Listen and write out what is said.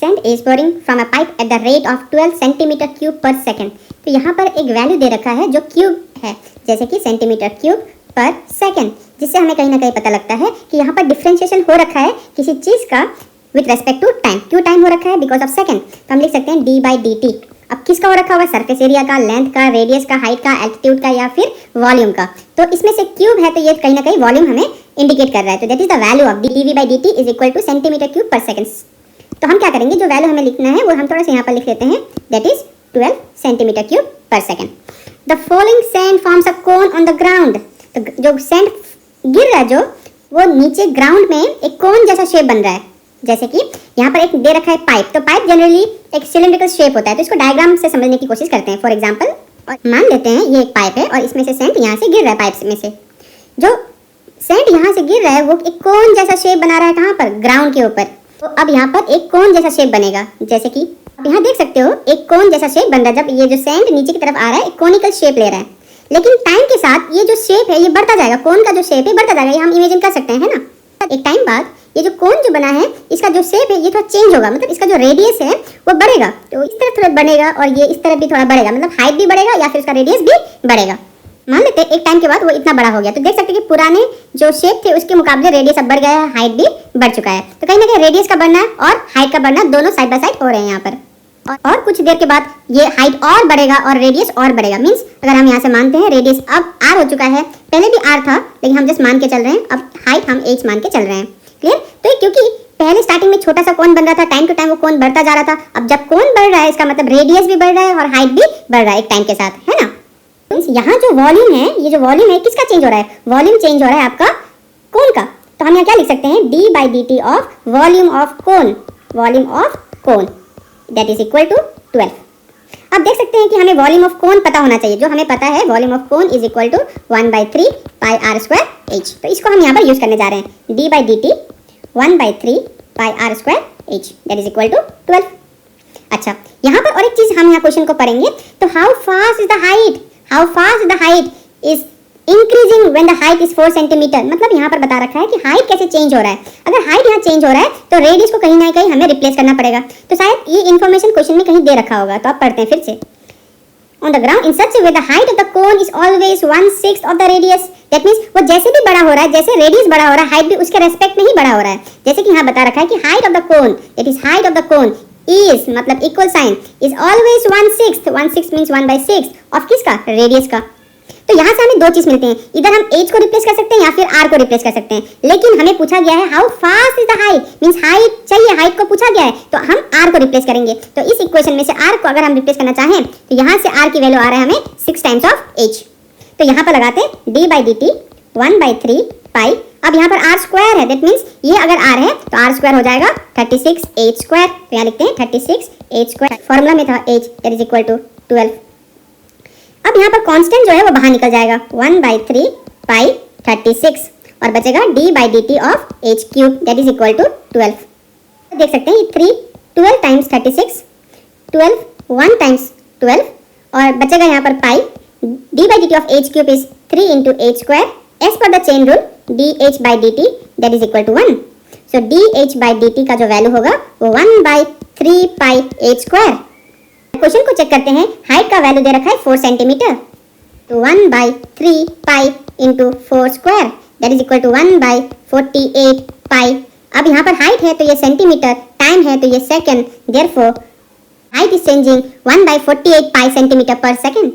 sand is pouring from a pipe at the rate of 12 centimetre cube पर second. तो यहाँ पर एक वैल्यू दे रखा है जो क्यूब है, जैसे कि सेंटीमीटर क्यूब पर सेकेंड, जिससे हमें कहीं ना कहीं पता लगता है कि यहाँ पर डिफरेंशिएशन हो रखा है किसी चीज़ का विथ रेस्पेक्ट टू टाइम। क्यों टाइम हो रखा है? Because of second. तो हम लिख सकते हैं डी बाई डी टी। अब किसका हो रखा हुआ? सरफेस एरिया का, लेंथ का, रेडियस का, हाइट का, एल्टीट्यूड का या फिर वॉल्यूम का। तो इसमें से क्यूब है तो ये कहीं ना कहीं वॉल्यूम हमें इंडिकेट कर रहा है। तो that is the value of dv by dt is equal two centimetre cube पर सेकेंड। तो हम क्या करेंगे, जो वैल्यू हमें लिखना है वो हम थोड़ा सा यहाँ पर लिख लेते हैं, दैट इज 12 सेंटीमीटर क्यूब पर second. The following sand forms a cone on the ground. तो जो सैंड गिर रहा है जो, वो नीचे ग्राउंड में एक कोन जैसा शेप बन रहा है। जैसे कि यहाँ पर एक दे रखा है पाइप। तो पाइप जनरली एक सिलिंड्रिकल शेप होता है, तो इसको डायग्राम से समझने की कोशिश करते हैं। फॉर एग्जाम्पल, मान लेते हैं ये एक पाइप है और इसमें से सैंड यहाँ से गिर रहा है, पाइप में से जो सैंड यहाँ से गिर रहा है वो एक कोन जैसा शेप बना रहा है। कहाँ पर? ग्राउंड के ऊपर। तो अब यहाँ पर एक कोन जैसा शेप बनेगा, जैसे कि आप यहाँ देख सकते हो एक कोन जैसा शेप बन रहा है। जब ये जो सैंड नीचे की तरफ आ रहा है एक कोनिकल शेप ले रहा है, लेकिन टाइम के साथ ये जो शेप है ये बढ़ता जाएगा। कोन का जो शेप है बढ़ता जाएगा, ये हम इमेजिन कर सकते हैं, है ना। एक टाइम बाद ये जो कोन जो बना है इसका जो शेप है ये थोड़ा चेंज होगा, मतलब इसका जो रेडियस है वो बढ़ेगा। तो इस तरफ थोड़ा बढ़ेगा और ये इस तरफ भी थोड़ा बढ़ेगा, मतलब हाइट भी बढ़ेगा या फिर उसका रेडियस भी बढ़ेगा। मान लेते हैं एक टाइम के बाद वो इतना बड़ा हो गया, तो देख सकते हैं कि पुराने जो शेप थे उसके मुकाबले रेडियस अब बढ़ गया है, हाइट भी बढ़ चुका है। तो कहीं ना कहीं रेडियस का बढ़ना और हाइट का बढ़ना दोनों साइड बाय साइड हो रहे हैं यहाँ पर। और कुछ देर के बाद ये हाइट और बढ़ेगा और रेडियस और बढ़ेगा। मींस अगर हम यहाँ से मानते हैं रेडियस अब r हो चुका है, पहले भी r था लेकिन हम जस्ट मान के चल रहे हैं, अब हाइट हम h मान के चल रहे हैं। क्लियर? तो क्योंकि पहले स्टार्टिंग में छोटा सा कोन बन रहा था, टाइम टू टाइम वो कोन बढ़ता जा रहा था। अब जब कोन बढ़ रहा है इसका मतलब रेडियस भी बढ़ रहा है और हाइट भी बढ़ रहा है एक टाइम के साथ, है ना। यहाँ जो वॉल्यूम है, ये जो वॉल्यूम है किसका चेंज हो रहा है? वॉल्यूम चेंज हो रहा है आपका कोन का। तो हम यहाँ क्या लिख सकते हैं, d by D T of volume of cone, volume of cone that is equal to 12। अब देख सकते हैं कि हमें वॉल्यूम ऑफ कोन पता होना चाहिए। जो हमें पता है volume of cone is equal to 1/3 pi r square h। तो इसको हम यहाँ पर यूज करने जा रहे हैं, d by D T 1/3 pi r square h that is equal to 12। अच्छा, यहाँ पर और एक चीज हम यहाँ क्वेश्चन को पढ़ेंगे। तो how fast is the height, how fast the height is increasing when the height is 4 centimetre. मतलब यहाँ पर बता रखा है कि हाइट कैसे चेंज हो रहा है। अगर हाइट यहाँ चेंज हो रहा है तो रेडियस को कहीं ना कहीं हमें रिप्लेस करना पड़ेगा। तो शायद ये इन्फॉर्मेशन क्वेश्चन में कहीं दे रखा होगा, तो आप पढ़ते हैं फिर से। On the ground in such A way the height of the cone is always 1/6 of the radius. That means वो जैसे भी बड़ा हो रहा है, जैसे रेडियस बड़ा हो रहा है, हाइट भी उसके रेस्पेक्ट में ही बड़ा हो रहा है। जैसे कि यहाँ बता रखा है कि height of the cone, that is height of the cone is मतलब equal sign is always 1/6। 1/6 means 1/6 of किसका? रेडियस का। तो यहाँ से हमें दो चीज मिलते हैं, इधर हम h को रिप्लेस कर सकते हैं या फिर r को रिप्लेस कर सकते हैं। लेकिन हमें पूछा गया है how fast is the height, means height चाहिए, हाइट को पूछा गया है तो हम r को रिप्लेस करेंगे। तो इस इक्वेशन में से r को अगर हम रिप्लेस करना चाहें तो यहाँ से r की वैल्यू आ रहा है हमें 6 टाइम्स ऑफ h। तो यहाँ पर लगाते हैं d बाई डी टी 1/3 पाई। अब यहाँ पर r स्क्वायर है, दैट मींस ये अगर r है तो r स्क्वायर हो जाएगा 36h स्क्वायर। तो यहाँ लिखते हैं 36h स्क्वायर, फॉर्मूला में था h that is equal to 12। अब यहाँ पर कांस्टेंट जो है वो बाहर निकल जाएगा, 1/3 पाई 36 और बचेगा d by D T of h cube that is equal to 12। देख सकते हैं ये 3 12 टाइम्स 36, 12 1 टाइम्स 12 और बचेगा यहाँ पर pi. d by D T of h cube is 3 into h square. As per the chain rule dh by D T that is equal to 1। So dh by D T का जो value होगा वो 1/3 pi h square. Question को check करते हैं, height का value दे रखा है 4 सेंटीमीटर। तो 1/3 pi into 4 square that is equal to 1/48 pi. अब यहाँ पर हाइट है तो ये सेंटीमीटर, टाइम है तो ये second, therefore height is changing 1/48 pi centimetre पर सेकंड।